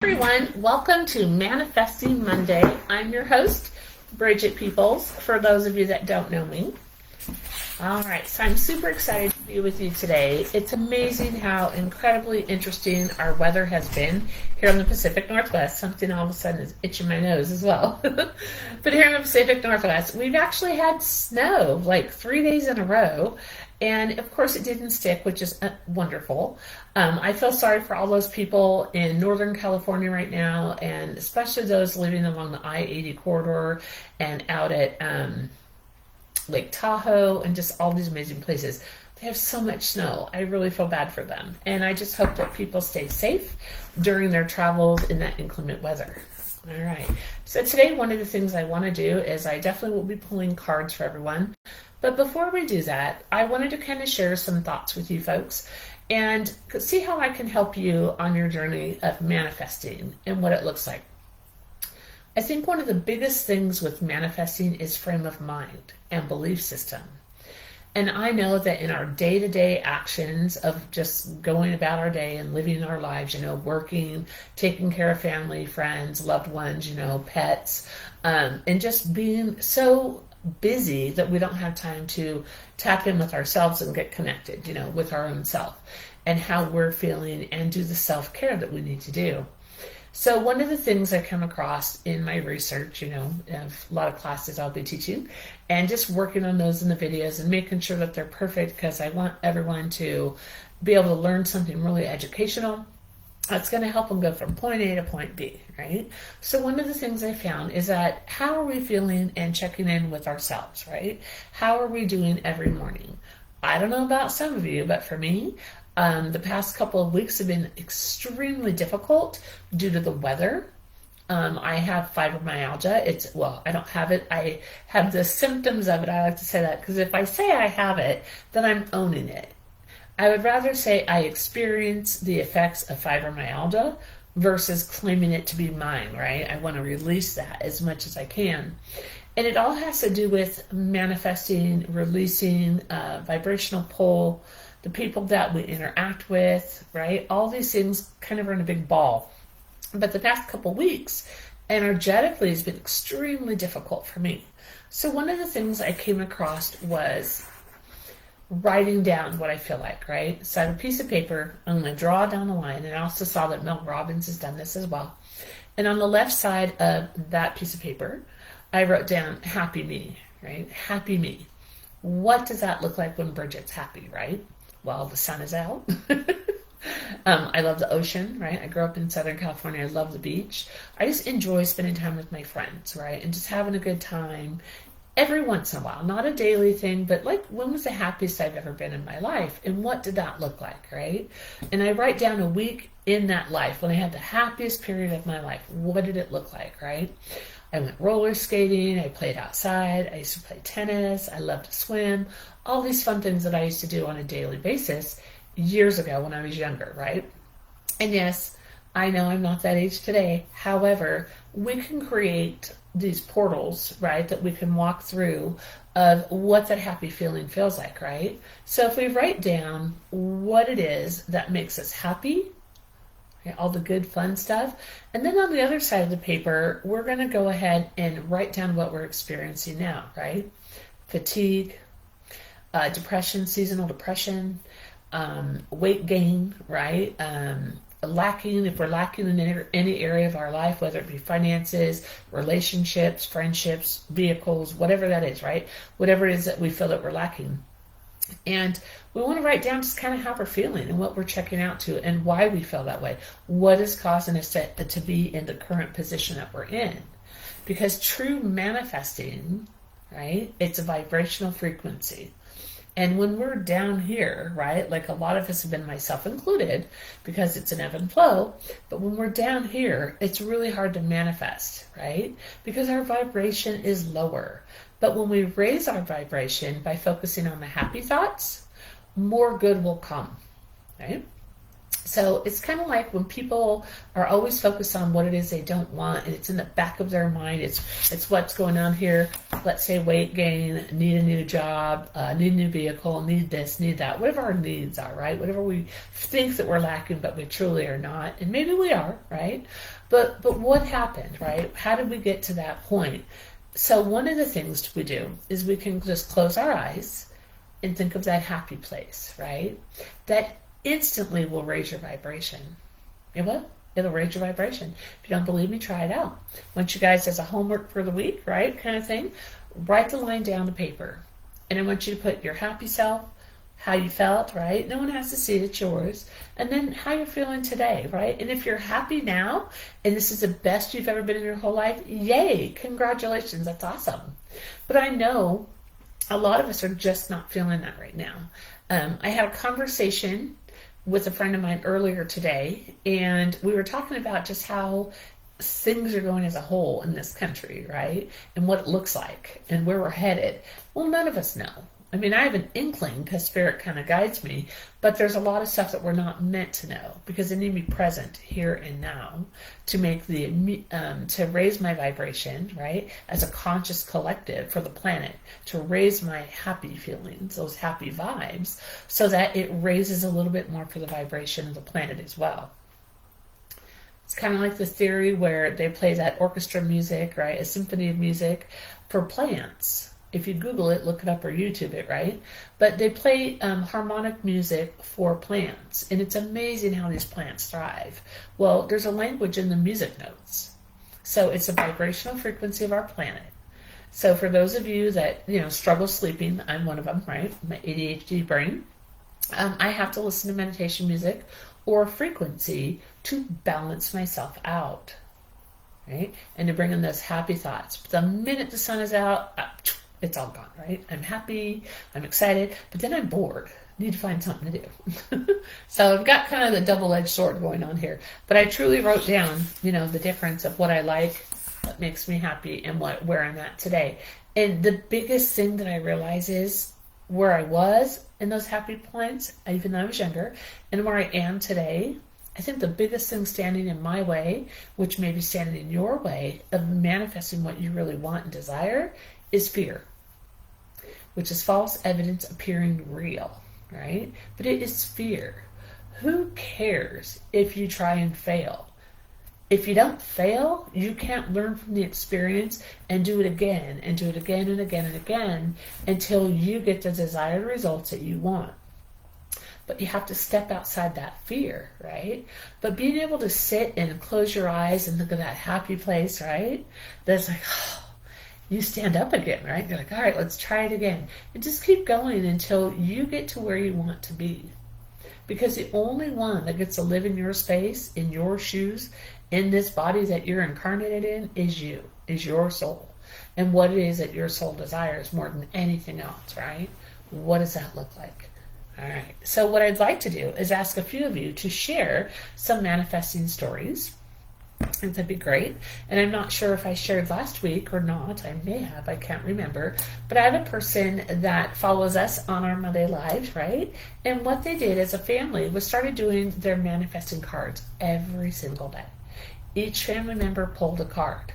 Everyone, welcome to Manifesting Monday. I'm your host, Bridget Peoples, for those of you that don't know me. All right, so I'm super excited to be with you today. It's amazing how incredibly interesting our weather has been here in the Pacific Northwest. Something all of a sudden is itching my nose as well. But here in the Pacific Northwest, we've actually had snow like 3 days in a row. And of course it didn't stick, which is wonderful. I feel sorry for all those people in Northern California right now, and especially those living along the I-80 corridor and out at Lake Tahoe and just all these amazing places. They have so much snow. I really feel bad for them. And I just hope that people stay safe during their travels in that inclement weather. All right. So today, one of the things I want to do is I definitely will be pulling cards for everyone. But before we do that, I wanted to kind of share some thoughts with you folks and see how I can help you on your journey of manifesting and what it looks like. I think one of the biggest things with manifesting is frame of mind and belief system. And I know that in our day-to-day actions of just going about our day and living our lives, working, taking care of family, friends, loved ones, pets, and just being so busy that we don't have time to tap in with ourselves and get connected, with our own self and how we're feeling and do the self-care that we need to do. So one of the things I come across in my research, I have a lot of classes I'll be teaching and just working on those in the videos and making sure that they're perfect because I want everyone to be able to learn something really educational that's going to help them go from point A to point B, right? So one of the things I found is that how are we feeling and checking in with ourselves, right? How are we doing every morning? I don't know about some of you, but for me, the past couple of weeks have been extremely difficult due to the weather. I have fibromyalgia. I don't have it. I have the symptoms of it. I like to say that because if I say I have it, then I'm owning it. I would rather say I experience the effects of fibromyalgia versus claiming it to be mine, right? I want to release that as much as I can. And it all has to do with manifesting, releasing, vibrational pull, the people that we interact with, right? All these things kind of are in a big ball. But the past couple weeks, energetically, has been extremely difficult for me. So one of the things I came across was writing down what I feel like, right? So I have a piece of paper, I'm going to draw down the line, and I also saw that Mel Robbins has done this as well. And on the left side of that piece of paper, I wrote down happy me, right? Happy me. What does that look like when Bridget's happy, right? Well, the sun is out. I love the ocean, right? I grew up in Southern California. I love the beach. I just enjoy spending time with my friends, right? And just having a good time every once in a while. Not a daily thing, but like when was the happiest I've ever been in my life? And what did that look like, right? And I write down a week in that life when I had the happiest period of my life. What did it look like, right? I went roller skating. I played outside. I used to play tennis. I loved to swim. All these fun things that I used to do on a daily basis years ago when I was younger, right? And yes, I know I'm not that age today. However, we can create these portals, right, that we can walk through of what that happy feeling feels like, right? So if we write down what it is that makes us happy, right, all the good fun stuff, and then on the other side of the paper, we're going to go ahead and write down what we're experiencing now, right? Fatigue, depression, seasonal depression, weight gain, right? If we're lacking in any area of our life, whether it be finances, relationships, friendships, vehicles, whatever that is, right? Whatever it is that we feel that we're lacking. And we want to write down just kind of how we're feeling and what we're checking out to and why we feel that way. What is causing us to be in the current position that we're in? Because true manifesting, right, it's a vibrational frequency. And when we're down here, right, like a lot of us have been, myself included, because it's an ebb and flow, but when we're down here, it's really hard to manifest, right? Because our vibration is lower. But when we raise our vibration by focusing on the happy thoughts, more good will come, right? So it's kind of like when people are always focused on what it is they don't want, and it's in the back of their mind. It's what's going on here. Let's say weight gain, need a new job, need a new vehicle, need this, need that. Whatever our needs are, right? Whatever we think that we're lacking, but we truly are not, and maybe we are, right? But what happened, right? How did we get to that point? So one of the things we do is we can just close our eyes and think of that happy place, right? That instantly will raise your vibration. It will. It'll raise your vibration. If you don't believe me, try it out. Want you guys as a homework for the week, right? Kind of thing. Write the line down to paper. And I want you to put your happy self, how you felt, right? No one has to see it, it's yours. And then how you're feeling today, right? And if you're happy now, and this is the best you've ever been in your whole life, yay, congratulations, that's awesome. But I know a lot of us are just not feeling that right now. I had a conversation with a friend of mine earlier today, and we were talking about just how things are going as a whole in this country, right? And what it looks like and where we're headed. Well, none of us know. I mean, I have an inkling because Spirit kind of guides me, but there's a lot of stuff that we're not meant to know because I need to be present here and now to make to raise my vibration, right? As a conscious collective for the planet, to raise my happy feelings, those happy vibes, so that it raises a little bit more for the vibration of the planet as well. It's kind of like the theory where they play that orchestra music, right? A symphony of music for plants. If you Google it, look it up or YouTube it, right? But they play harmonic music for plants, and it's amazing how these plants thrive. Well, there's a language in the music notes. So it's a vibrational frequency of our planet. So for those of you that, struggle sleeping, I'm one of them, right? My ADHD brain. I have to listen to meditation music or frequency to balance myself out, right? And to bring in those happy thoughts. But the minute the sun is out, it's all gone, right? I'm happy, I'm excited, but then I'm bored. Need to find something to do. So I've got kind of the double-edged sword going on here. But I truly wrote down, the difference of what I like, what makes me happy, and where I'm at today. And the biggest thing that I realize is where I was in those happy points, even though I was younger, and where I am today. I think the biggest thing standing in my way, which may be standing in your way, of manifesting what you really want and desire, is fear, which is false evidence appearing real, right? But it is fear. Who cares if you try and fail? If you don't fail, you can't learn from the experience and do it again and do it again and again and again until you get the desired results that you want. But you have to step outside that fear, right? But being able to sit and close your eyes and look at that happy place, right? That's like, you stand up again, right? You're like, all right, let's try it again. And just keep going until you get to where you want to be. Because the only one that gets to live in your space, in your shoes, in this body that you're incarnated in is you, is your soul. And what it is that your soul desires more than anything else, right? What does that look like? All right. So what I'd like to do is ask a few of you to share some manifesting stories. I think that'd be great. And I'm not sure if I shared last week or not. I may have. I can't remember. But I have a person that follows us on our Monday Lives, right? And what they did as a family was started doing their manifesting cards every single day. Each family member pulled a card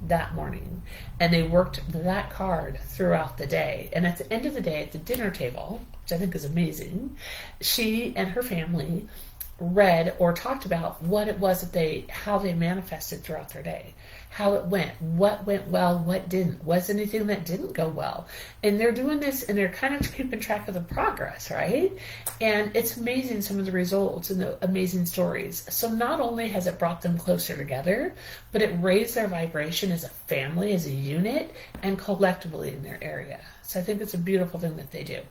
that morning. And they worked that card throughout the day. And at the end of the day, at the dinner table, which I think is amazing, she and her family read or talked about what it was that how they manifested throughout their day, how it went, what went well, what didn't, was anything that didn't go well. And they're doing this and they're kind of keeping track of the progress, right? And it's amazing, some of the results and the amazing stories. So not only has it brought them closer together, but it raised their vibration as a family, as a unit, and collectively in their area. So I think it's a beautiful thing that they do. All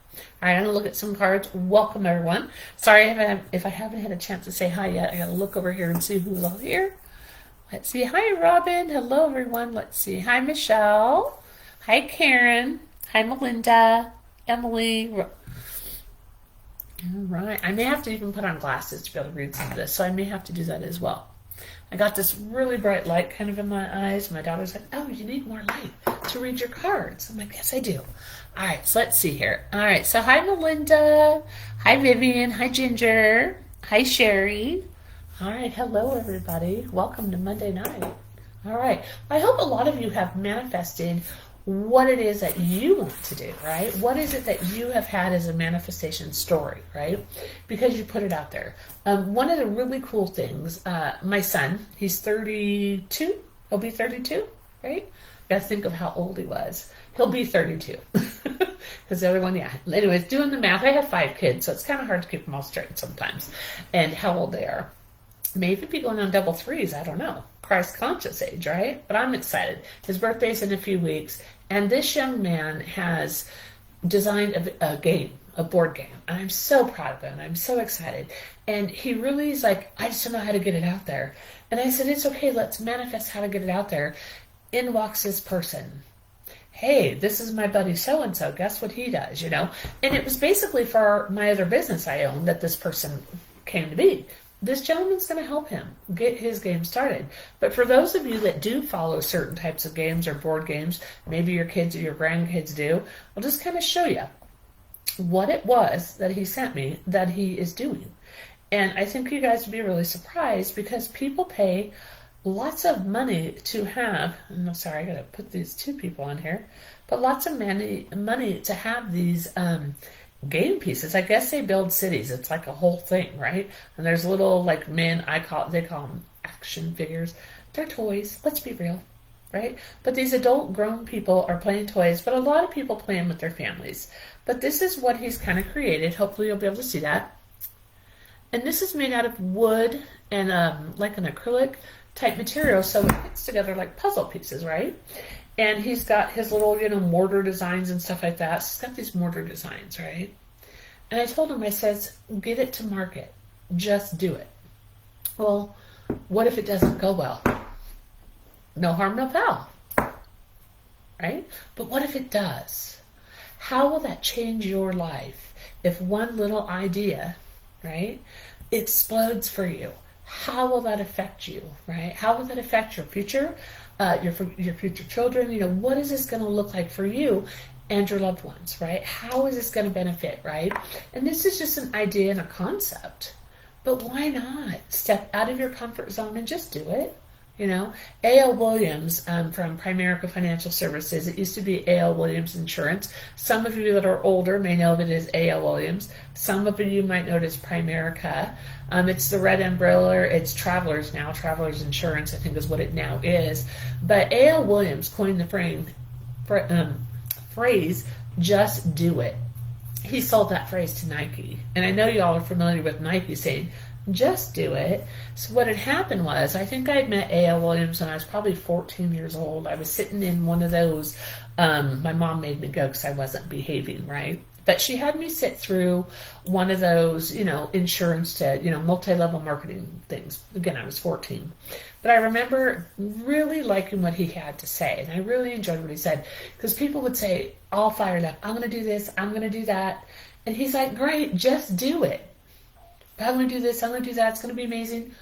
right, I'm going to look at some cards. Welcome, everyone. Sorry if I haven't had a chance to say hi yet. I got to look over here and see who's all here. Let's see. Hi, Robin. Hello, everyone. Let's see. Hi, Michelle. Hi, Karen. Hi, Melinda. Emily. All right. I may have to even put on glasses to be able to read some of this, so I may have to do that as well. I got this really bright light kind of in my eyes. My daughter's like, oh, you need more light to read your cards. I'm like, yes, I do. All right, so let's see here. All right, so hi, Melinda. Hi, Vivian. Hi, Ginger. Hi, Sherry. All right. Hello, everybody. Welcome to Monday night. All right. I hope a lot of you have manifested what it is that you want to do, right? What is it that you have had as a manifestation story, right? Because you put it out there. One of the really cool things, my son, he's 32. He'll be 32, right? Got to think of how old he was. He'll be 32. Because the other one, yeah. Anyways, doing the math, I have 5 kids, so it's kind of hard to keep them all straight sometimes. And how old they are. Maybe be going on double threes, I don't know. Christ conscious age, right? But I'm excited. His birthday's in a few weeks, and this young man has designed a game, a board game. And I'm so proud of him. I'm so excited. And he really is like, I just don't know how to get it out there. And I said, it's okay, let's manifest how to get it out there. In walks this person. Hey, this is my buddy so-and-so. Guess what he does, you know? And it was basically for my other business I own that this person came to be. This gentleman's going to help him get his game started. But for those of you that do follow certain types of games or board games, maybe your kids or your grandkids do, I'll just kind of show you what it was that he sent me that he is doing. And I think you guys would be really surprised because people pay lots of money to have, I'm sorry, I gotta put these 2 people on here, but lots of money to have these game pieces. I guess they build cities. It's like a whole thing, right? And there's little like they call them action figures. They're toys. Let's be real, right? But these adult grown people are playing toys, but a lot of people play them with their families. But this is what he's kind of created. Hopefully you'll be able to see that. And this is made out of wood and like an acrylic type material, so it fits together like puzzle pieces, right? And he's got his little, mortar designs and stuff like that. So he's got these mortar designs, right? And I told him, I says, get it to market. Just do it. Well, what if it doesn't go well? No harm, no foul, right? But what if it does? How will that change your life if one little idea, right, explodes for you? How will that affect you, right? How will that affect your future, your future children? What is this going to look like for you and your loved ones, right? How is this going to benefit, right? And this is just an idea and a concept, but why not step out of your comfort zone and just do it? A.L. Williams from Primerica Financial Services. It used to be A.L. Williams Insurance. Some of you that are older may know of it as A.L. Williams. Some of you might know it as Primerica. It's the red umbrella. It's Travelers now. Travelers Insurance, I think, is what it now is. But A.L. Williams coined the phrase, just do it. He sold that phrase to Nike. And I know y'all are familiar with Nike saying, just do it. So what had happened was, I think I had met A.L. Williams when I was probably 14 years old. I was sitting in one of those, my mom made me go because I wasn't behaving right. But she had me sit through one of those, insurance to, multi-level marketing things. Again, I was 14. But I remember really liking what he had to say. And I really enjoyed what he said. Because people would say, all fired up, I'm going to do this, I'm going to do that. And he's like, great, just do it. I'm going to do this, I'm going to do that, it's going to be amazing.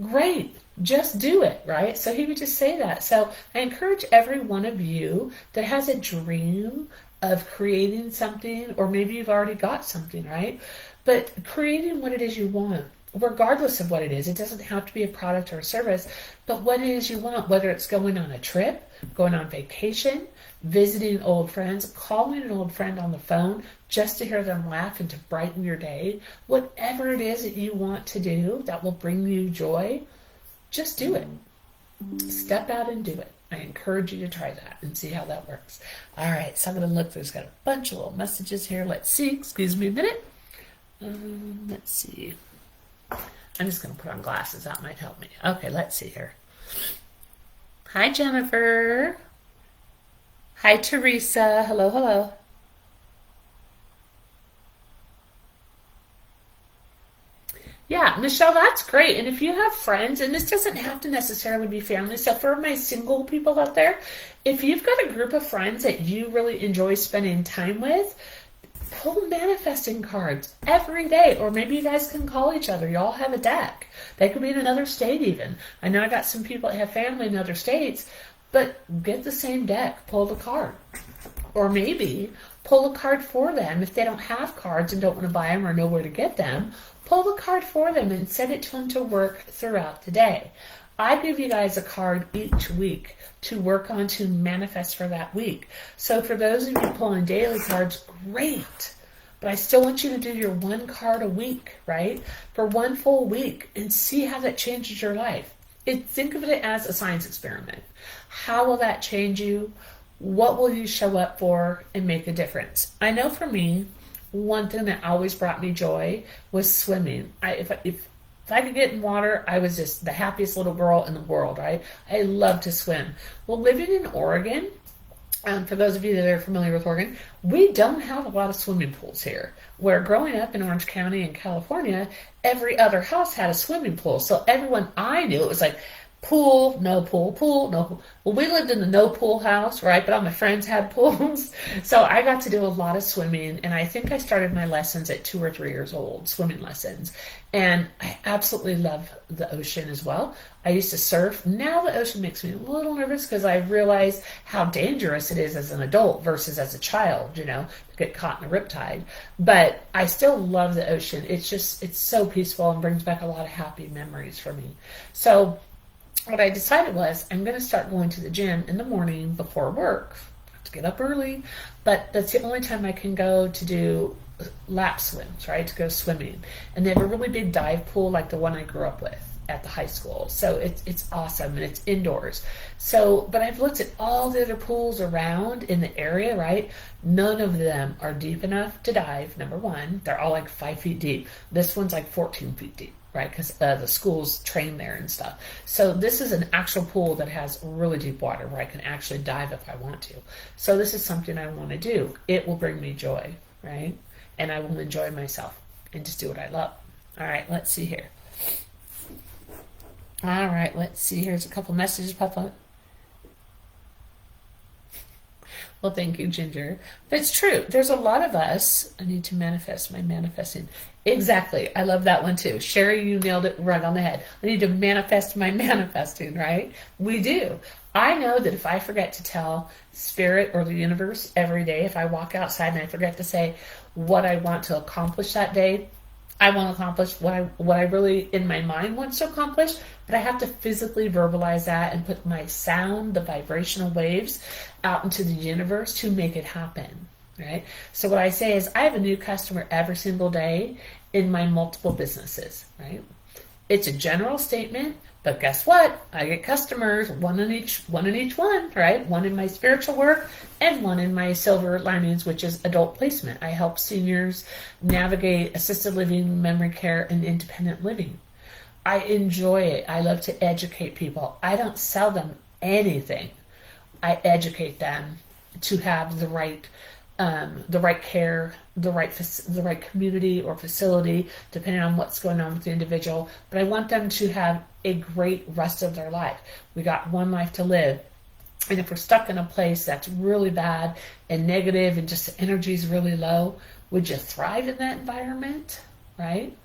Great, just do it, right? So he would just say that. So I encourage every one of you that has a dream of creating something, or maybe you've already got something, right? But creating what it is you want, regardless of what it is. It doesn't have to be a product or a service, but what it is you want, whether it's going on a trip, going on vacation, visiting old friends, calling an old friend on the phone just to hear them laugh and to brighten your day, whatever it is that you want to do that will bring you joy, just do it. Step out and do it. I encourage you to try that and see how that works. All right, so I'm going to look. There's got a bunch of little messages here. Let's see. Excuse me a minute. Let's see. I'm just going to put on glasses. That might help me. Okay, let's see here. Hi, Jennifer. Hi, Teresa. Hello, hello. Yeah, Michelle, that's great. And if you have friends, and this doesn't have to necessarily be family, so for my single people out there, if you've got a group of friends that you really enjoy spending time with, pull manifesting cards every day. Or maybe you guys can call each other. You all have a deck. They could be in another state even. I know I got some people that have family in other states, but get the same deck, pull the card. Or maybe Pull a card for them. If they don't have cards and don't want to buy them or know where to get them, pull the card for them and send it to them to work throughout the day. I give you guys a card each week to work on to manifest for that week. So for those of you pulling daily cards, great. But I still want you to do your one card a week, right? For one full week, and see how that changes your life. Think of it as a science experiment. How will that change you? What will you show up for and make a difference? I know for me, one thing that always brought me joy was swimming. If I could get in water, I was just the happiest little girl in the world, right? I love to swim. Well, living in Oregon, for those of you that are familiar with Oregon, we don't have a lot of swimming pools here. Where growing up in Orange County in California, every other house had a swimming pool. So everyone I knew, it was like pool, no pool, pool, no pool. Well, we lived in the no pool house, right? But all my friends had pools. So I got to do a lot of swimming. And I think I started my lessons at 2 or 3 years old, swimming lessons. And I absolutely love the ocean as well. I used to surf. Now the ocean makes me a little nervous because I realize how dangerous it is as an adult versus as a child, to get caught in a riptide. But I still love the ocean. It's so peaceful and brings back a lot of happy memories for me. So what I decided was I'm going to start going to the gym in the morning before work. I have to get up early, but that's the only time I can go to do lap swims, right? To go swimming. And they have a really big dive pool like the one I grew up with at the high school. So it's awesome, and it's indoors. So, but I've looked at all the other pools around in the area, right? None of them are deep enough to dive, number one. They're all like 5 feet deep. This one's like 14 feet deep, right? Because the schools train there and stuff. So this is an actual pool that has really deep water where I can actually dive if I want to. So this is something I want to do. It will bring me joy, right? And I will enjoy myself and just do what I love. All right, let's see here. All right, let's see. Here's a couple messages pop up. Well, thank you, Ginger. But it's true. There's a lot of us. I need to manifest my manifesting. Exactly. I love that one too. Sherry, you nailed it right on the head. I need to manifest my manifesting, right? We do. I know that if I forget to tell Spirit or the universe every day, if I walk outside and I forget to say what I want to accomplish that day, I want to accomplish what I really in my mind wants to accomplish, but I have to physically verbalize that and put my sound, the vibrational waves, out into the universe to make it happen, right? So what I say is I have a new customer every single day in my multiple businesses, right? It's a general statement, but guess what? I get customers, one in each one, right? One in my spiritual work and one in my silver linings, which is adult placement. I help seniors navigate assisted living, memory care, and independent living. I enjoy it. I love to educate people. I don't sell them anything. I educate them to have the right care, the right community or facility, depending on what's going on with the individual. But I want them to have a great rest of their life. We got one life to live. And if we're stuck in a place that's really bad and negative and just the energy is really low, would you thrive in that environment, right?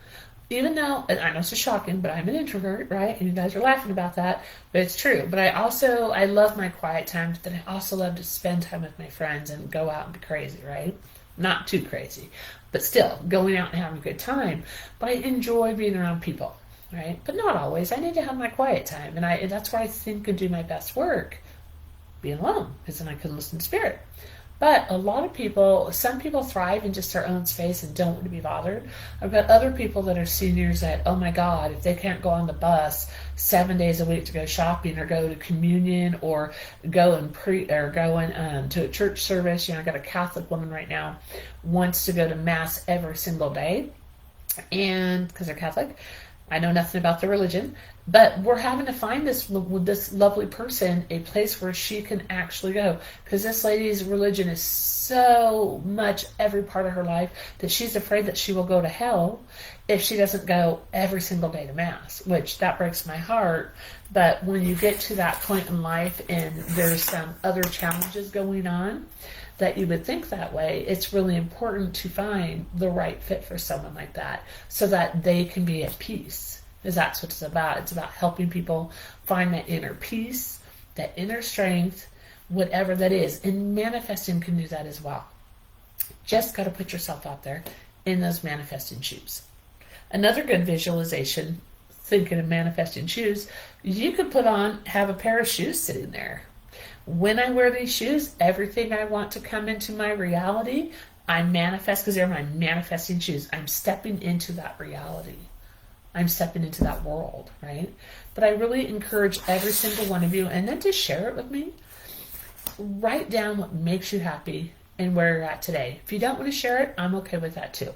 Even though, and I know it's shocking, but I'm an introvert, right? And you guys are laughing about that, but it's true. But I love my quiet times, but I also love to spend time with my friends and go out and be crazy, right? Not too crazy, but still going out and having a good time. But I enjoy being around people, right? But not always. I need to have my quiet time, and that's where I think I do my best work, being alone, because then I can listen to Spirit. But a lot of people, some people thrive in just their own space and don't want to be bothered. I've got other people that are seniors that, oh my God, if they can't go on the bus 7 days a week to go shopping or go to communion or go to a church service. I got a Catholic woman right now wants to go to Mass every single day, and because they're Catholic. I know nothing about the religion, but we're having to find this lovely person a place where she can actually go, because this lady's religion is so much every part of her life that she's afraid that she will go to hell if she doesn't go every single day to Mass, which that breaks my heart. But when you get to that point in life and there's some other challenges going on, that you would think that way, it's really important to find the right fit for someone like that so that they can be at peace, because that's what it's about. It's about helping people find that inner peace, that inner strength, whatever that is. And manifesting can do that as well. just got to put yourself out there in those manifesting shoes. Another good visualization, thinking of manifesting shoes, you could have a pair of shoes sitting there. When I wear these shoes, everything I want to come into my reality, I manifest because they're my manifesting shoes. I'm stepping into that reality. I'm stepping into that world, right? But I really encourage every single one of you, and then to share it with me. Write down what makes you happy and where you're at today. If you don't want to share it, I'm okay with that too.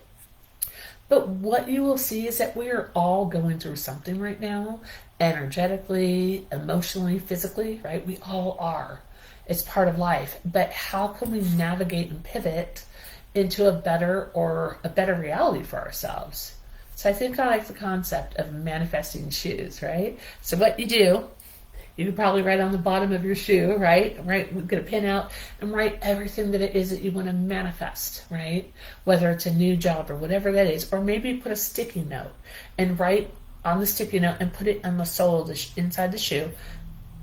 But what you will see is that we are all going through something right now, energetically, emotionally, physically, right? We all are. It's part of life. But how can we navigate and pivot into a better reality for ourselves? So I think I like the concept of manifesting shoes, right? So what you do, you can probably write on the bottom of your shoe, right? Get a pen out and write everything that it is that you want to manifest, right? Whether it's a new job or whatever that is, or maybe put a sticky note and write on the sticky note and put it on the sole of inside the shoe.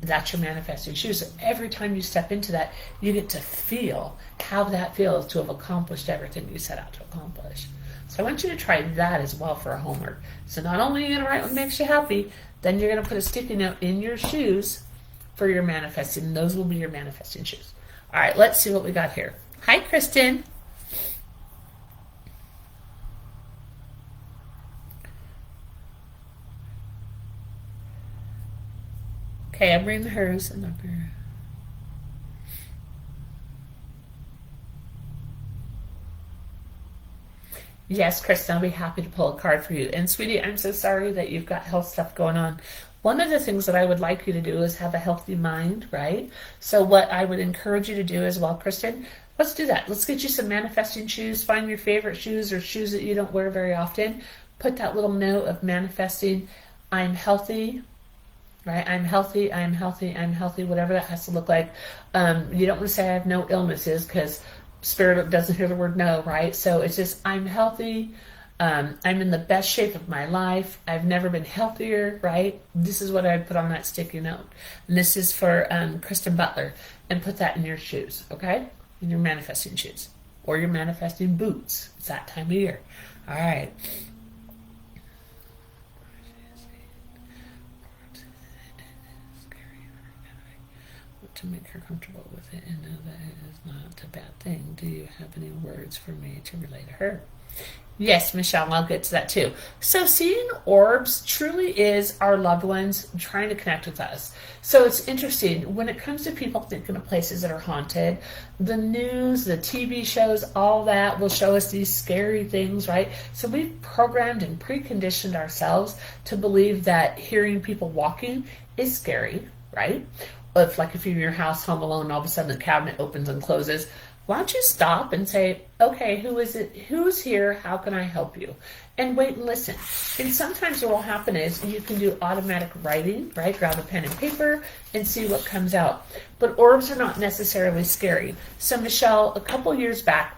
That's your manifesting shoe. So every time you step into that, you get to feel how that feels to have accomplished everything you set out to accomplish. So I want you to try that as well for a homework. So not only are you going to write what makes you happy, then you're going to put a sticky note in your shoes for your manifesting. And those will be your manifesting shoes. All right, let's see what we got here. Hi, Kristen. Okay, I'm reading hers. I'm not gonna... Yes, Kristen, I'll be happy to pull a card for you. And sweetie, I'm so sorry that you've got health stuff going on. One of the things that I would like you to do is have a healthy mind, right? So what I would encourage you to do as well, Kristen, let's do that. Let's get you some manifesting shoes. Find your favorite shoes or shoes that you don't wear very often. Put that little note of manifesting, I'm healthy, right? I'm healthy, I'm healthy, I'm healthy, whatever that has to look like. You don't want to say I have no illnesses because Spirit doesn't hear the word no, right? So it's just, I'm healthy. I'm in the best shape of my life. I've never been healthier, right? This is what I'd put on that sticky note. And this is for Kristen Butler. And put that in your shoes, okay? In your manifesting shoes. Or your manifesting boots. It's that time of year. All right. To make her comfortable with it and know that it is not a bad thing. Do you have any words for me to relay to her? Yes, Michelle, I'll get to that too. So seeing orbs truly is our loved ones trying to connect with us. So it's interesting, when it comes to people thinking of places that are haunted, the news, the TV shows, all that will show us these scary things, right? So we've programmed and preconditioned ourselves to believe that hearing people walking is scary, right? If you're in your house home alone, all of a sudden the cabinet opens and closes, why don't you stop and say, okay, who is it? Who's here? How can I help you? And wait and listen. And sometimes what will happen is you can do automatic writing, right? Grab a pen and paper and see what comes out. But orbs are not necessarily scary. So Michelle, a couple years back,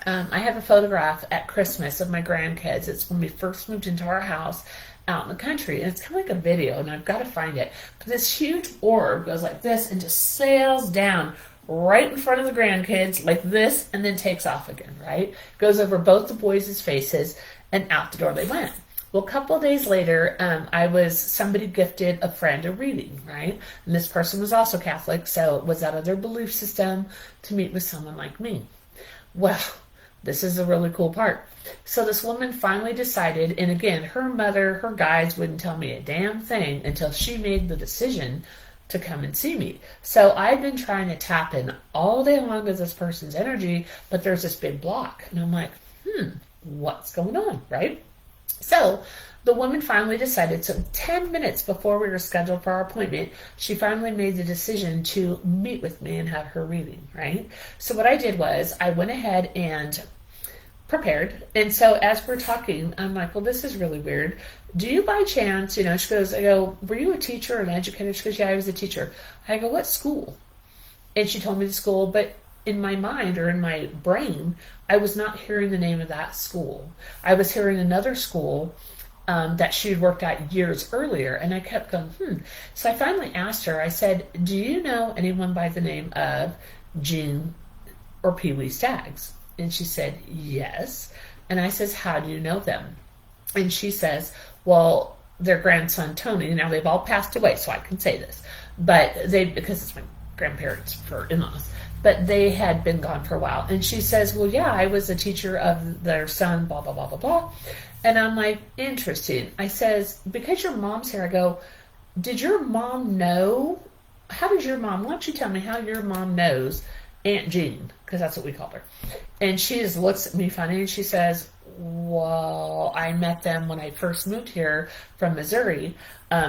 I have a photograph at Christmas of my grandkids. It's when we first moved into our house out in the country, and it's kind of like a video, and I've got to find it. But this huge orb goes like this and just sails down right in front of the grandkids like this, and then takes off again, right? Goes over both the boys' faces, and out the door they went. Well, a couple of days later, somebody gifted a friend a reading, right? And this person was also Catholic, so it was out of their belief system to meet with someone like me. Well, this is a really cool part. So this woman finally decided, and again, her mother, her guides wouldn't tell me a damn thing until she made the decision to come and see me. So I've been trying to tap in all day long with this person's energy, but there's this big block. And I'm like, what's going on, right? So the woman finally decided, so 10 minutes before we were scheduled for our appointment, she finally made the decision to meet with me and have her reading, right? So what I did was I went ahead and prepared. And so as we're talking, I'm like, well, this is really weird. Do you by chance, she goes, I go, were you a teacher or an educator? She goes, yeah, I was a teacher. I go, what school? And she told me the school, but in my mind or in my brain, I was not hearing the name of that school. I was hearing another school that she had worked at years earlier. And I kept going, So I finally asked her, I said, do you know anyone by the name of Gene or Pee Wee Staggs? And she said, yes. And I says, how do you know them? And she says, well, their grandson, Tony, now they've all passed away, so I can say this, but because it's my grandparents for in-laws, but they had been gone for a while. And she says, well, yeah, I was a teacher of their son, blah, blah, blah, blah, blah. And I'm like, interesting. I says, because your mom's here, I go, did your mom know? How did your mom, why don't you tell me how your mom knows Aunt Jean? Because that's what we called her. And she just looks at me funny and she says, well, I met them when I first moved here from Missouri.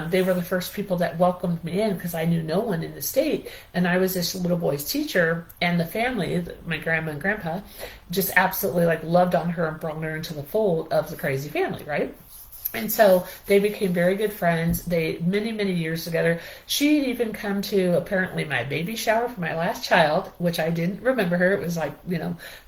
They were the first people that welcomed me in because I knew no one in the state. And I was this little boy's teacher, and the family, my grandma and grandpa, just absolutely like loved on her and brought her into the fold of the crazy family, right? And so they became very good friends. They many, many years together. She had even come to apparently my baby shower for my last child, which I didn't remember her. It was like,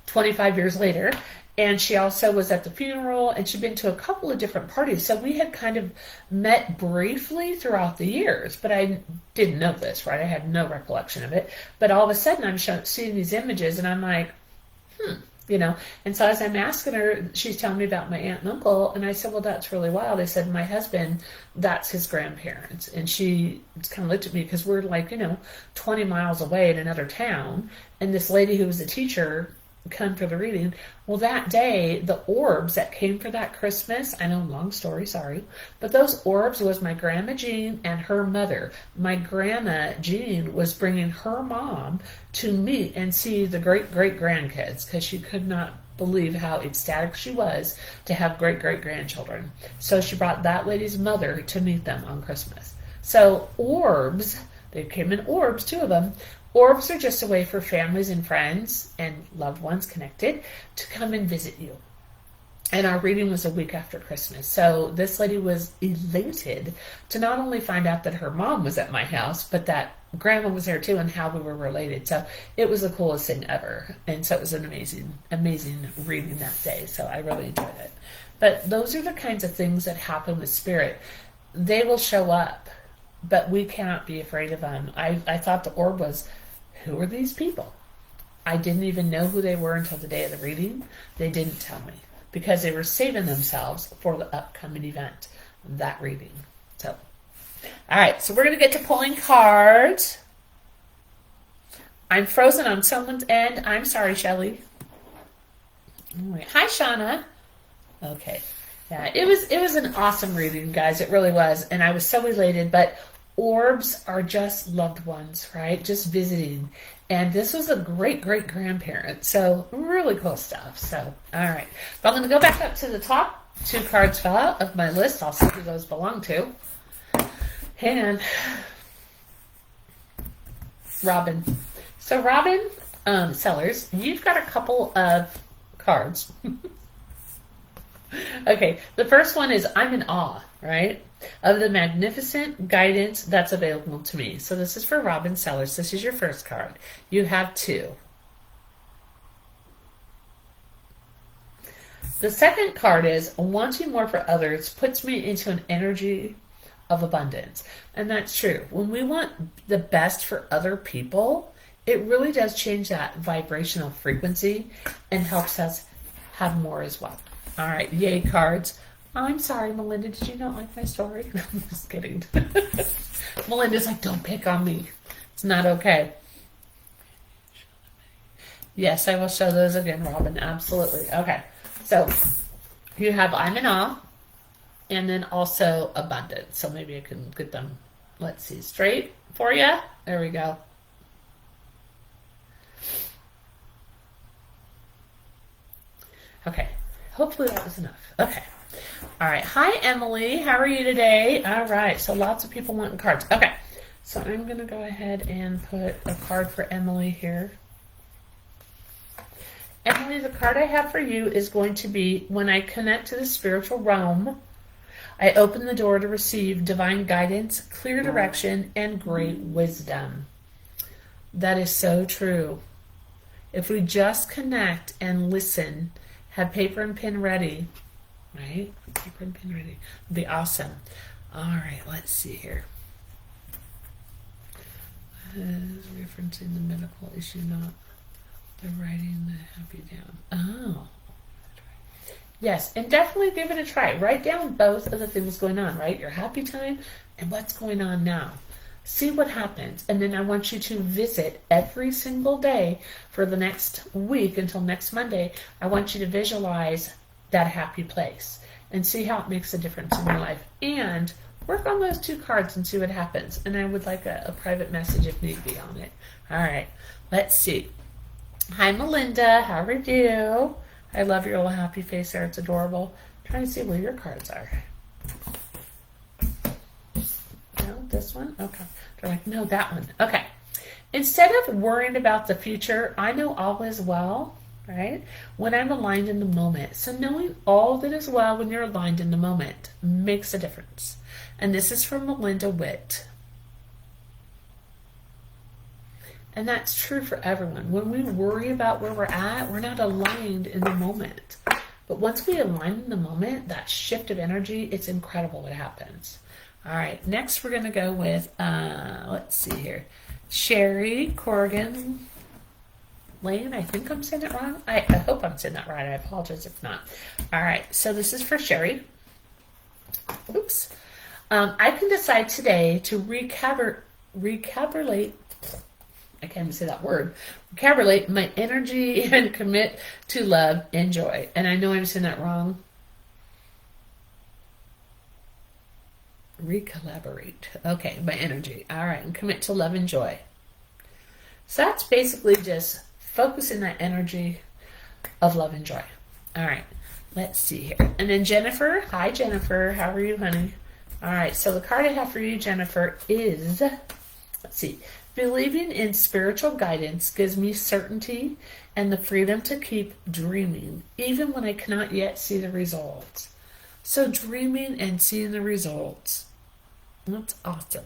25 years later. And she also was at the funeral, and she'd been to a couple of different parties. So we had kind of met briefly throughout the years, but I didn't know this, right? I had no recollection of it. But all of a sudden I'm seeing these images and I'm like, And so as I'm asking her, she's telling me about my aunt and uncle. And I said, well, that's really wild. I said, my husband, that's his grandparents. And she kind of looked at me because we're like, 20 miles away in another town. And this lady who was a teacher come for the reading. Well, that day, the orbs that came for that Christmas, I know, long story, sorry, but those orbs was my grandma Jean and her mother. My grandma Jean was bringing her mom to meet and see the great-great-grandkids because she could not believe how ecstatic she was to have great-great-grandchildren. So she brought that lady's mother to meet them on Christmas. So orbs, they came in orbs, 2 of them. Orbs are just a way for families and friends and loved ones connected to come and visit you. And our reading was a week after Christmas. So this lady was elated to not only find out that her mom was at my house, but that grandma was there too and how we were related. So it was the coolest thing ever. And so it was an amazing, amazing reading that day. So I really enjoyed it. But those are the kinds of things that happen with spirit. They will show up, but we cannot be afraid of them. I thought the orb was, who are these people? I didn't even know who they were until the day of the reading. They didn't tell me because they were saving themselves for the upcoming event, that reading. So, all right, so we're going to get to pulling cards. I'm frozen on someone's end. I'm sorry, Shelly. All right. Hi, Shauna. Okay. Yeah, it was an awesome reading, guys. It really was. And I was so elated, but orbs are just loved ones, right? Just visiting. And this was a great-great-grandparent. So really cool stuff. So, all right. But I'm going to go back up to the top. 2 cards fell out of my list. I'll see who those belong to. And Robin. So Robin Sellers, you've got a couple of cards. Okay, the first one is I'm in awe, right, of the magnificent guidance that's available to me. So this is for Robin Sellers. This is your first card. You have 2. The second card is wanting more for others puts me into an energy of abundance. And that's true. When we want the best for other people, it really does change that vibrational frequency and helps us have more as well. All right, yay cards. I'm sorry, Melinda. Did you not like my story? I'm just kidding. Melinda's like, don't pick on me. It's not okay. Yes, I will show those again, Robin. Absolutely. Okay. So you have I'm in awe and then also abundance. So maybe I can get them, let's see, straight for you. There we go. Okay. Hopefully that was enough. Okay. All right. Hi, Emily. How are you today? All right. So lots of people wanting cards. Okay. So I'm going to go ahead and put a card for Emily here. Emily, the card I have for you is going to be when I connect to the spiritual realm, I open the door to receive divine guidance, clear direction, and great wisdom. That is so true. If we just connect and listen, have paper and pen ready, right? Paper and pen ready. It'd be awesome. All right, let's see here. Referencing the medical issue, not I'm writing the happy down. Oh. Yes, and definitely give it a try. Write down both of the things going on, right? Your happy time and what's going on now. See what happens. And then I want you to visit every single day for the next week until next Monday. I want you to visualize that happy place and see how it makes a difference in your life. And work on those 2 cards and see what happens. And I would like a private message if need be on it. All right, let's see. Hi, Melinda. How are you? I love your little happy face there. It's adorable. I'm trying to see where your cards are. No, this one? Okay. They're like, no, that one. Okay. Instead of worrying about the future, I know all is well, right? When I'm aligned in the moment. So knowing all that is well when you're aligned in the moment makes a difference. And this is from Melinda Witt. And that's true for everyone. When we worry about where we're at, we're not aligned in the moment. But once we align in the moment, that shift of energy, it's incredible what happens. All right, next we're going to go with, let's see here, Sherry Corrigan Lane. I think I'm saying it wrong. I hope I'm saying that right. I apologize if not. All right, so this is for Sherry. Oops. I can decide today to recalibrate. I can't even say that word. Recalibrate my energy and commit to love and joy. And I know I'm saying that wrong. Recalibrate. Okay, my energy. All right, and commit to love and joy. So that's basically just focusing that energy of love and joy. All right, let's see here. And then Jennifer. Hi, Jennifer. How are you, honey? All right, so the card I have for you, Jennifer, is, let's see, believing in spiritual guidance gives me certainty and the freedom to keep dreaming, even when I cannot yet see the results. So dreaming and seeing the results. That's awesome.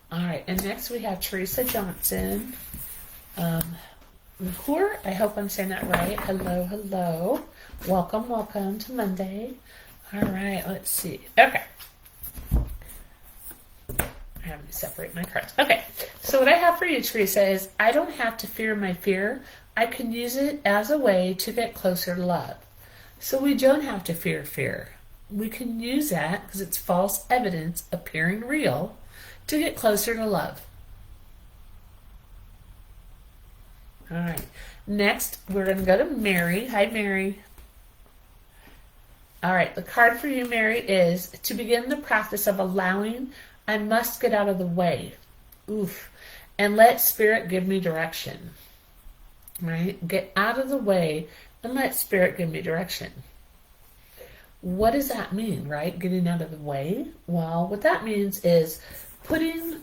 All right, and next we have Teresa Johnson. McClure, I hope I'm saying that right. Hello, hello. Welcome, welcome to Monday. All right, let's see. Okay. I have to separate my cards. Okay, so what I have for you, Teresa, is I don't have to fear my fear. I can use it as a way to get closer to love. So we don't have to fear fear. We can use that, because it's false evidence appearing real, to get closer to love. All right. Next, we're going to go to Mary. Hi, Mary. All right. The card for you, Mary, is to begin the practice of allowing, I must get out of the way. Oof. And let Spirit give me direction. Right? Get out of the way and let Spirit give me direction. What does that mean, right? Getting out of the way? Well, what that means is putting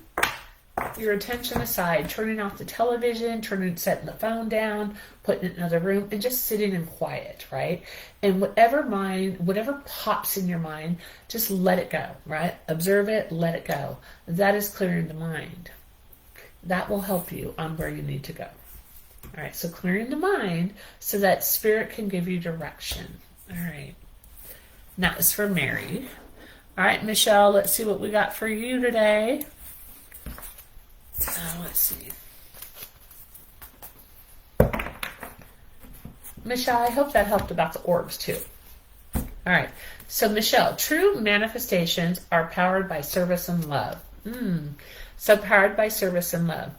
your attention aside, turning off the television, setting the phone down, putting it in another room, and just sitting in quiet, right? And whatever pops in your mind, just let it go, right? Observe it, let it go. That is clearing the mind. That will help you on where you need to go. All right, so clearing the mind so that Spirit can give you direction. All right. Now it's for Mary. All right, Michelle, let's see what we got for you today. Let's see. Michelle, I hope that helped about the orbs too. All right. So Michelle, true manifestations are powered by service and love. So powered by service and love.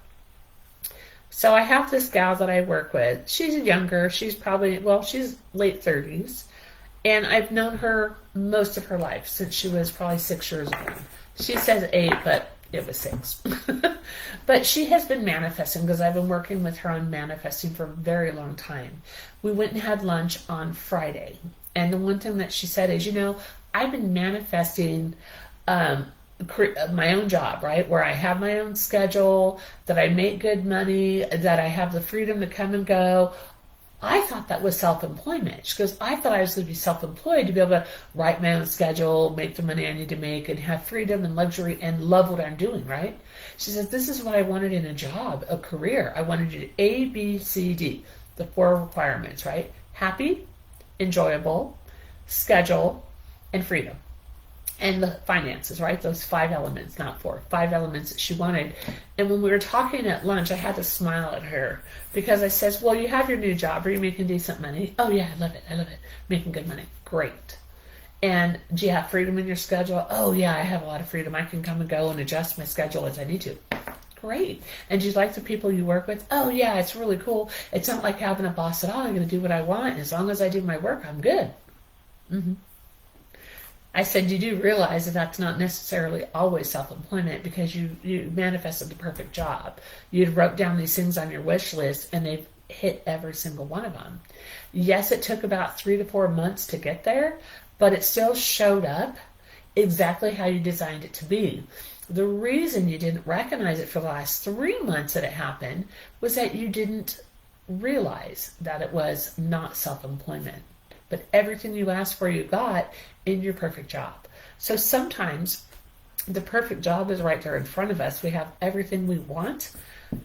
So I have this gal that I work with. She's younger. She's she's late 30s. And I've known her most of her life, since she was probably 6 years old. She says 8, but it was 6. But she has been manifesting, because I've been working with her on manifesting for a very long time. We went and had lunch on Friday. And the one thing that she said is, I've been manifesting my own job, right? Where I have my own schedule, that I make good money, that I have the freedom to come and go. I thought that was self-employment. She goes, I thought I was going to be self-employed to be able to write my own schedule, make the money I need to make, and have freedom and luxury and love what I'm doing, right? She says, this is what I wanted in a job, a career. I wanted to do A, B, C, D, the 4 requirements, right? Happy, enjoyable, schedule, and freedom. and the finances, right? Those 5 elements, not 4, 5 elements that she wanted. And when we were talking at lunch, I had to smile at her because I says, well, you have your new job. Are you making decent money? Oh yeah, I love it. I love it. Making good money. Great. And do you have freedom in your schedule? Oh yeah, I have a lot of freedom. I can come and go and adjust my schedule as I need to. Great. And do you like the people you work with? Oh yeah, it's really cool. It's not like having a boss at all. I'm going to do what I want. As long as I do my work, I'm good. Mm-hmm. I said, you do realize that that's not necessarily always self-employment because you manifested the perfect job. You wrote down these things on your wish list and they've hit every single one of them. Yes, it took about 3 to 4 months to get there, but it still showed up exactly how you designed it to be. The reason you didn't recognize it for the last 3 months that it happened was that you didn't realize that it was not self-employment. But everything you asked for, you got in your perfect job. So sometimes the perfect job is right there in front of us. We have everything we want,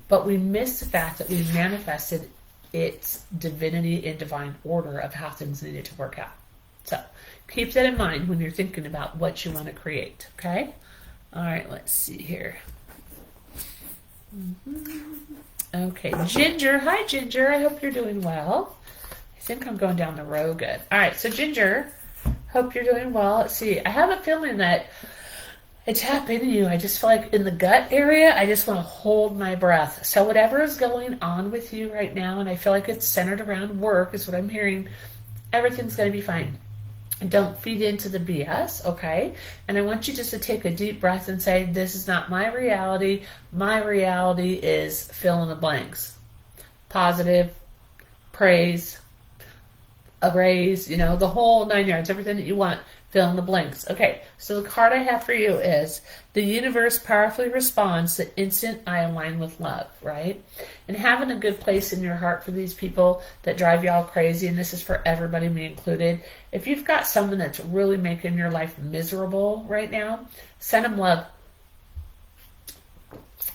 but we miss the fact that we manifested its divinity and divine order of how things needed to work out. So keep that in mind when you're thinking about what you want to create, okay? All right, let's see here. Okay, Ginger. Hi, Ginger. I hope you're doing well. I think I'm going down the road good. All right, so Ginger, hope you're doing well. Let's see. I have a feeling that it's happening to you. I just feel like in the gut area, I just want to hold my breath. So whatever is going on with you right now, and I feel like it's centered around work is what I'm hearing, everything's going to be fine. Don't feed into the BS, okay? And I want you just to take a deep breath and say, this is not my reality. My reality is fill in the blanks. Positive, praise, a raise, you know, the whole 9 yards, everything that you want, fill in the blanks. Okay, so the card I have for you is the universe powerfully responds the instant I align with love, right? And having a good place in your heart for these people that drive you all crazy, and this is for everybody, me included. If you've got someone that's really making your life miserable right now, send them love.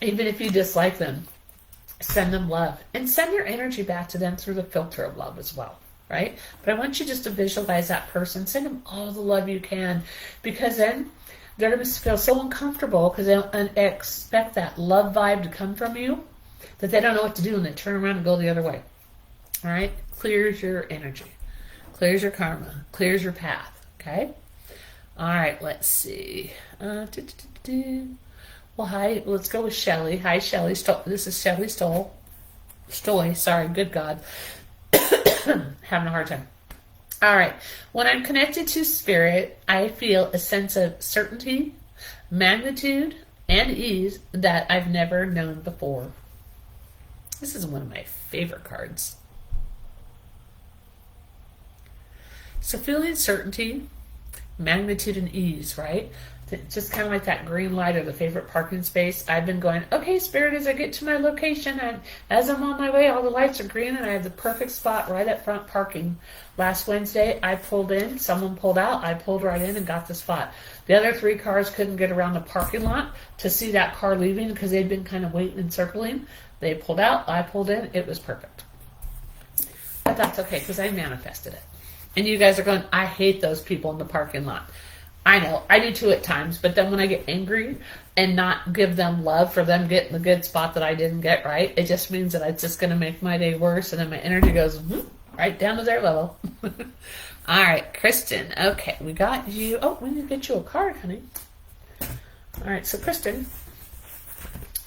Even if you dislike them, send them love. And send your energy back to them through the filter of love as well. Right? But I want you just to visualize that person. Send them all the love you can, because then they're going to feel so uncomfortable because they don't expect that love vibe to come from you that they don't know what to do and they turn around and go the other way. All right? Clears your energy. Clears your karma. Clears your path. Okay? All right, let's see. Well, hi. Let's go with Shelly. Hi, Shelly. This is Shelly Stoy. Sorry. Good God. Having a hard time. All right. When I'm connected to spirit, I feel a sense of certainty, magnitude, and ease that I've never known before. This is one of my favorite cards. So feeling certainty, magnitude, and ease, right? Just kind of like that green light or the favorite parking space. I've been going, okay, Spirit, as I get to my location, and as I'm on my way, all the lights are green, and I have the perfect spot right up front parking. Last Wednesday, I pulled in, someone pulled out, I pulled right in and got the spot. The other 3 cars couldn't get around the parking lot to see that car leaving because they'd been kind of waiting and circling. They pulled out, I pulled in, it was perfect. But that's okay because I manifested it. And you guys are going, I hate those people in the parking lot. I know, I do too at times, but then when I get angry and not give them love for them getting the good spot that I didn't get right, it just means that it's just going to make my day worse, and then my energy goes right down to their level. All right, Kristen. Okay, we got you. Oh, we need to get you a card, honey. All right, so Kristen,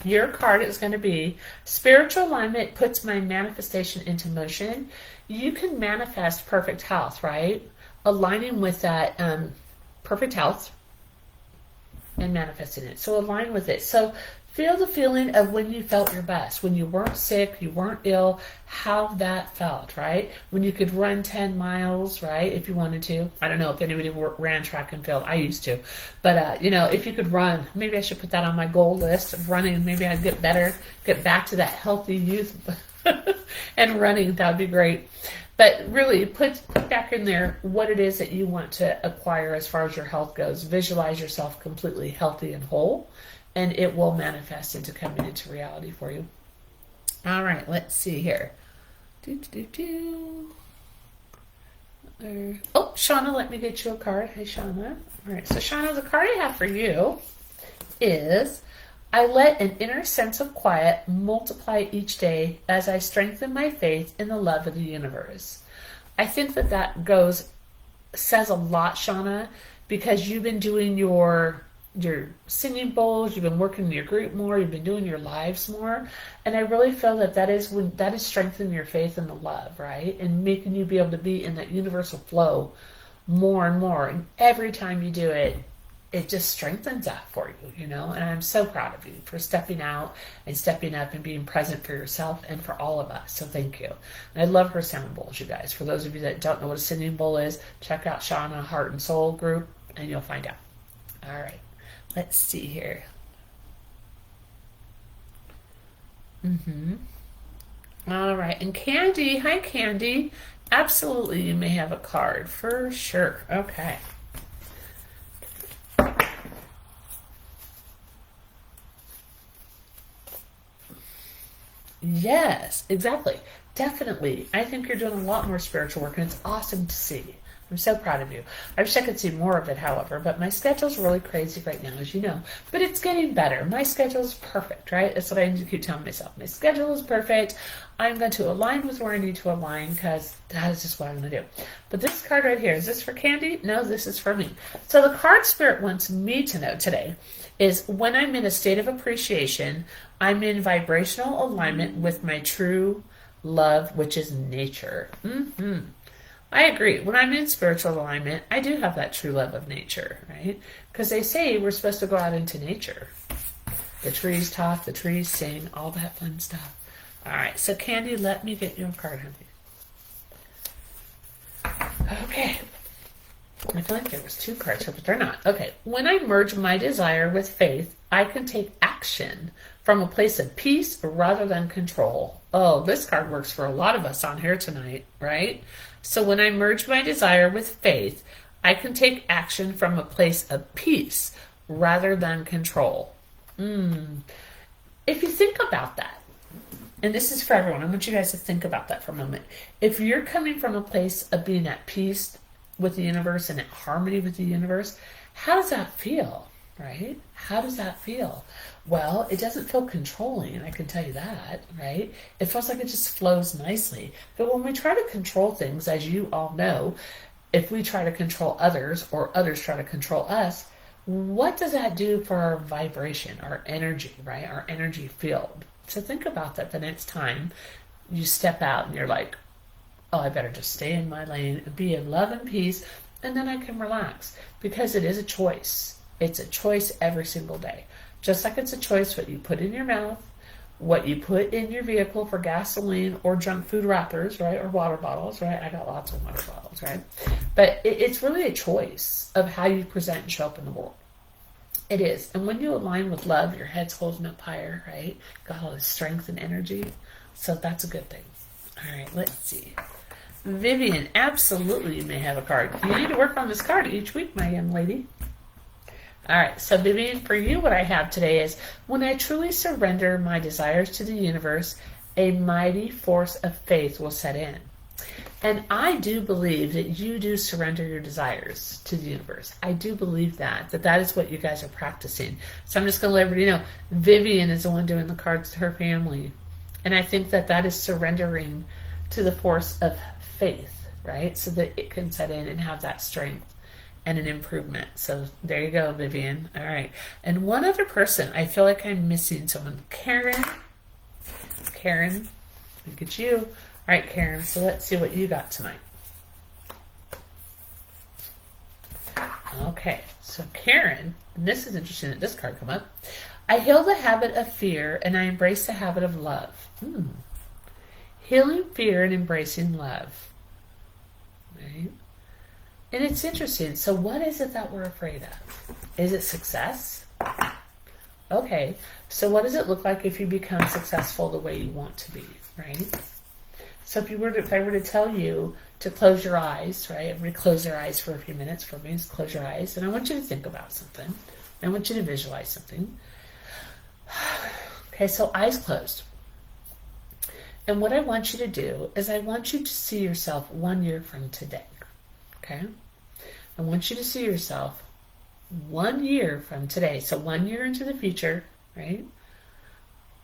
your card is going to be spiritual alignment puts my manifestation into motion. You can manifest perfect health, right? Aligning with that perfect health and manifesting it. So align with it. So feel the feeling of when you felt your best, when you weren't sick, you weren't ill, how that felt, right? When you could run 10 miles, right? If you wanted to. I don't know if anybody ran track and field. I used to. But, if you could run, maybe I should put that on my goal list of running. Maybe I'd get better, get back to that healthy youth and running. That would be great. But really, put back in there what it is that you want to acquire as far as your health goes. Visualize yourself completely healthy and whole, and it will manifest into coming into reality for you. All right, let's see here. Oh, Shauna, let me get you a card. Hey, Shauna. All right, so Shauna, the card I have for you is I let an inner sense of quiet multiply each day as I strengthen my faith in the love of the universe. I think that says a lot, Shauna, because you've been doing your singing bowls, you've been working in your group more, you've been doing your lives more, and I really feel that is strengthening your faith in the love, right, and making you be able to be in that universal flow more and more. And every time you do it, it just strengthens that for you, you know. And I'm so proud of you for stepping out and stepping up and being present for yourself and for all of us. So thank you. And I love her sound bowls, you guys. For those of you that don't know what a singing bowl is, check out Shauna Heart and Soul group, and you'll find out. All right. Let's see here. All right. And Candy, hi Candy. Absolutely, you may have a card for sure. Okay. Yes, exactly. Definitely. I think you're doing a lot more spiritual work, and it's awesome to see. I'm so proud of you. I wish I could see more of it, however, but my schedule's really crazy right now, as you know. But it's getting better. My schedule's perfect, right? That's what I need to keep telling myself. My schedule is perfect. I'm going to align with where I need to align because that is just what I'm going to do. But this card right here, is this for Candy? No, this is for me. So the card Spirit wants me to know today is when I'm in a state of appreciation, I'm in vibrational alignment with my true love, which is nature. I agree. When I'm in spiritual alignment, I do have that true love of nature, right? Because they say we're supposed to go out into nature. The trees talk, the trees sing, all that fun stuff. All right, so Candy, let me get you a card, honey. Okay. I feel like there was two cards here, but they're not. Okay. When I merge my desire with faith, I can take action from a place of peace rather than control. Oh, this card works for a lot of us on here tonight, right? So when I merge my desire with faith, I can take action from a place of peace rather than control. If you think about that, and this is for everyone, I want you guys to think about that for a moment. If you're coming from a place of being at peace with the universe and at harmony with the universe, how does that feel, right? How does that feel? Well, it doesn't feel controlling, I can tell you that, right? It feels like it just flows nicely. But when we try to control things, as you all know, if we try to control others or others try to control us, what does that do for our vibration, our energy, right? Our energy field. So think about that the next time you step out and you're like, oh, I better just stay in my lane and be in love and peace, and then I can relax. Because it is a choice. It's a choice every single day. Just like it's a choice what you put in your mouth, what you put in your vehicle for gasoline or junk food wrappers, right? Or water bottles, right? I got lots of water bottles, right? But it's really a choice of how you present and show up in the world. It is. And when you align with love, your head's holding up higher, right? Got all this strength and energy. So that's a good thing. All right, let's see. Vivian, absolutely you may have a card. You need to work on this card each week, my young lady. All right, so Vivian, for you, what I have today is when I truly surrender my desires to the universe, a mighty force of faith will set in. And I do believe that you do surrender your desires to the universe. I do believe that is what you guys are practicing. So I'm just going to let everybody know, Vivian is the one doing the cards to her family. And I think that is surrendering to the force of faith, right? So that it can set in and have that strength and an improvement. So there you go, Vivian. All right. And one other person, I feel like I'm missing someone. Karen, look at you. All right, Karen, so let's see what you got tonight. Okay, so Karen, and this is interesting that this card come up. I heal the habit of fear and I embrace the habit of love. Healing fear and embracing love. Right? And it's interesting. So what is it that we're afraid of? Is it success? Okay. So what does it look like if you become successful the way you want to be, right? So if I were to tell you to close your eyes, right? Everybody close their eyes for a few minutes for me. Just close your eyes. And I want you to think about something. I want you to visualize something. Okay, so eyes closed. And what I want you to do is I want you to see yourself 1 year from today. Okay? I want you to see yourself 1 year from today. So 1 year into the future, right?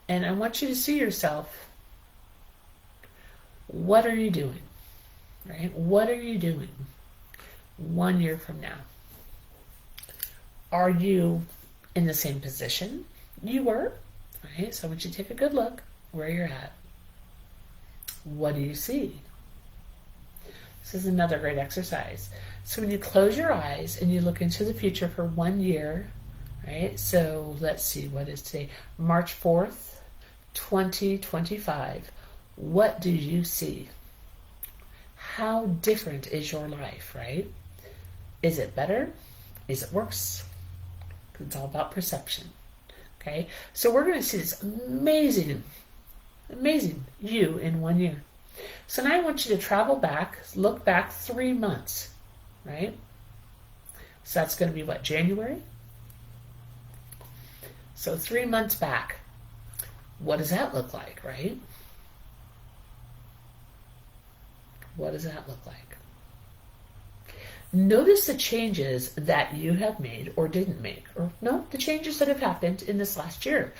And I want you to see yourself, what are you doing? Right? What are you doing 1 year from now? Are you in the same position you were? Right? So I want you to take a good look where you're at. What do you see? This is another great exercise. So when you close your eyes and you look into the future for 1 year, right? So let's see, what is today? March 4th, 2025. What do you see? How different is your life, right? Is it better? Is it worse? It's all about perception. Okay? So we're going to see this amazing you in 1 year. So now I want you to travel back, look back 3 months, right? So that's going to be what, January? So 3 months back. What does that look like, right? What does that look like? Notice the changes that you have made or didn't make, or no, the changes that have happened in this last year,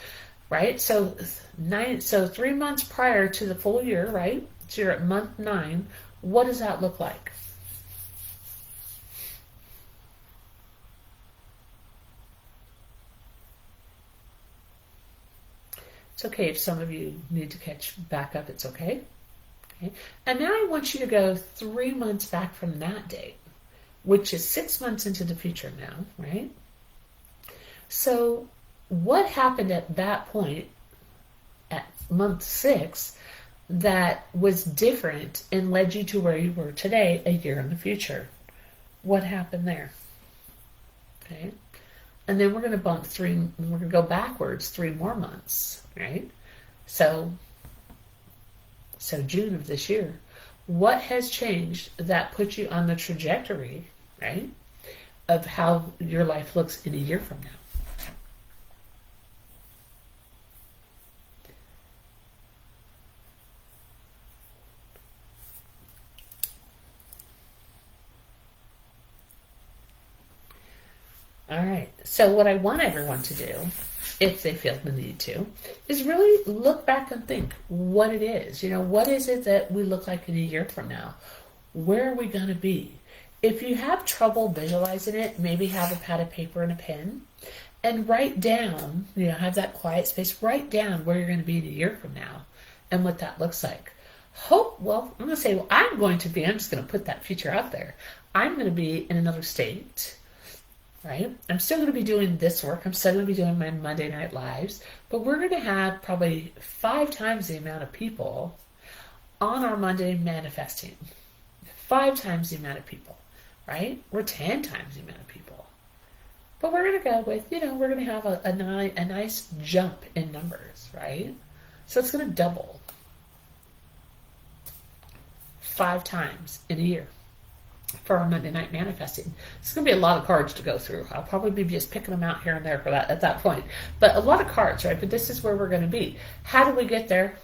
right? So 3 months prior to the full year, right? So you're at month 9. What does that look like? It's okay if some of you need to catch back up. It's okay. Okay. And now I want you to go 3 months back from that date, which is 6 months into the future now, right? So what happened at that point at month 6 that was different and led you to where you were today a year in the future? What happened there? Okay. And then we're going to we're going to go backwards 3 more months, right? So June of this year, what has changed that puts you on the trajectory, right, of how your life looks in a year from now? All right, so what I want everyone to do, if they feel the need to, is really look back and think what it is. You know, what is it that we look like in a year from now? Where are we going to be? If you have trouble visualizing it, maybe have a pad of paper and a pen and write down, have that quiet space, write down where you're going to be in a year from now and what that looks like. I'm going to say, I'm just going to put that future out there. I'm going to be in another state. Right? I'm still going to be doing this work. I'm still going to be doing my Monday Night Lives, but we're going to have probably 5 times the amount of people on our Monday manifesting. 5 times the amount of people, right? We're 10 times the amount of people. But we're going to go with, we're going to have a nice jump in numbers, right? So it's going to double 5 times in a year for our Monday night manifesting. It's going to be a lot of cards to go through. I'll probably be just picking them out here and there for that at that point. But a lot of cards, right? But this is where we're going to be. How do we get there?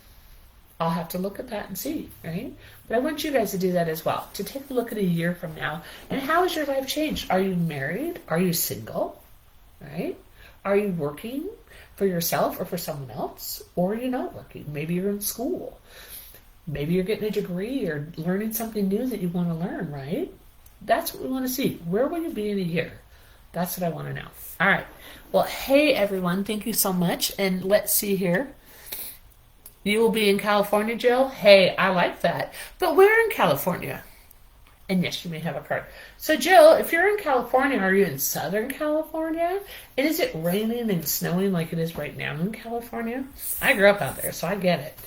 I'll have to look at that and see, right? But I want you guys to do that as well, to take a look at a year from now. And how has your life changed? Are you married? Are you single? Right? Are you working for yourself or for someone else? Or are you not working? Maybe you're in school. Maybe you're getting a degree or learning something new that you want to learn, right? That's what we want to see. Where will you be in a year? That's what I want to know. All right. Well, hey, everyone. Thank you so much. And let's see here. You will be in California, Jill? Hey, I like that. But where in California? And yes, you may have a card. So, Jill, if you're in California, are you in Southern California? And is it raining and snowing like it is right now in California? I grew up out there, so I get it.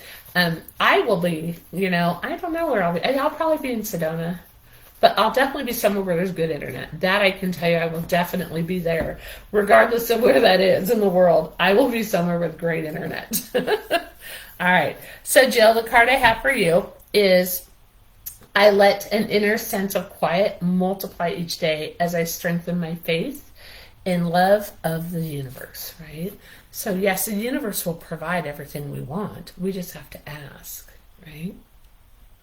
I will be, I don't know where I'll be. I'll probably be in Sedona, but I'll definitely be somewhere where there's good internet. That I can tell you, I will definitely be there, regardless of where that is in the world. I will be somewhere with great internet. All right. So, Jill, the card I have for you is, I let an inner sense of quiet multiply each day as I strengthen my faith in love of the universe, right? So yes, the universe will provide everything we want. We just have to ask, right?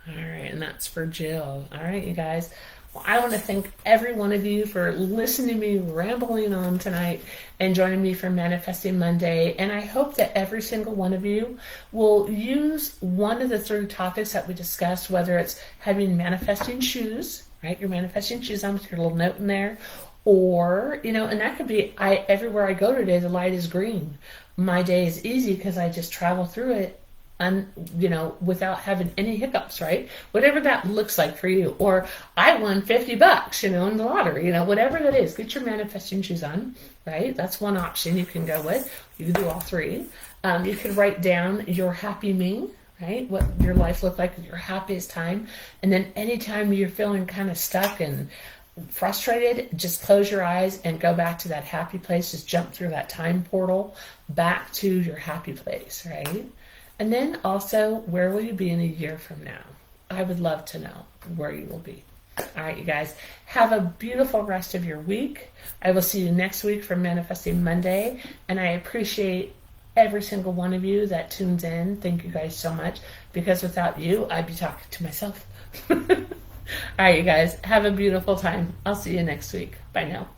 All right, and that's for Jill. All right, you guys. Well, I want to thank every one of you for listening to me rambling on tonight and joining me for Manifesting Monday. And I hope that every single one of you will use one of the 3 topics that we discussed, whether it's having manifesting shoes, right? Your manifesting shoes on with your little note in there. Or, and that could be, everywhere I go today, the light is green. My day is easy because I just travel through it, without having any hiccups, right? Whatever that looks like for you. Or I won $50, in the lottery, whatever that is. Get your manifesting shoes on, right? That's one option you can go with. You can do all 3. You could write down your happy me, right? What your life looked like at your happiest time. And then anytime you're feeling kind of stuck and frustrated, just close your eyes and go back to that happy place. Just jump through that time portal back to your happy place, right? And then also, where will you be in a year from now? I would love to know where you will be. All right, you guys, have a beautiful rest of your week. I will see you next week for Manifesting Monday, and I appreciate every single one of you that tunes in. Thank you guys so much, because without you, I'd be talking to myself. All right, you guys, have a beautiful time. I'll see you next week. Bye now.